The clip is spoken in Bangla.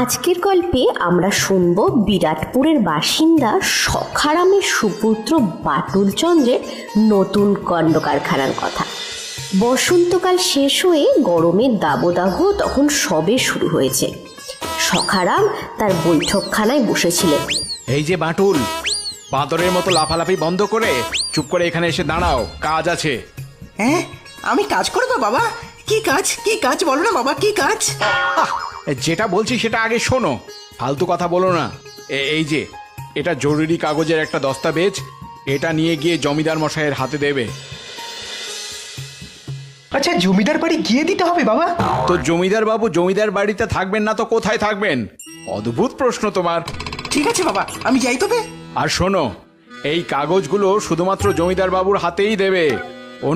আজকের গল্পে আমরা শুনব বিরাটপুরের বাসিন্দা সখারামের সুপুত্র বাটুল চন্দ্রের নতুন কণ্ড কারখানার কথা। বসন্তকাল শেষ হয়ে গরমের দাবদাহ তখন সবে শুরু হয়েছে। সখারাম তার বৈঠকখানায় বসেছিলেন। এই যে বাটুল, বাঁদরের মতো লাফালাফি বন্ধ করে চুপ করে এখানে এসে দাঁড়াও, কাজ আছে। হ্যাঁ, আমি কাজ করবো বাবা? কি কাজ? কি কাজ বলো না বাবা, কি কাজ? যেটা বলছি সেটা আগে শোনো, ফালতু কথা বলো না। এই যে এটা জরুরি কাগজের একটা দস্তাবেজ, এটা নিয়ে গিয়ে জমিদার মশাইয়ের হাতে দেবে। আচ্ছা, জমিদার বাড়ি গিয়ে দিতে হবে বাবা? তো জমিদার বাবু জমিদার বাড়িতে থাকবেন না তো কোথায় থাকবেন? অদ্ভুত প্রশ্ন তোমার। ঠিক আছে বাবা, আমি যাই তবে। আর শোনো, এই কাগজগুলো শুধুমাত্র জমিদার বাবুর হাতেই দেবে, অন্য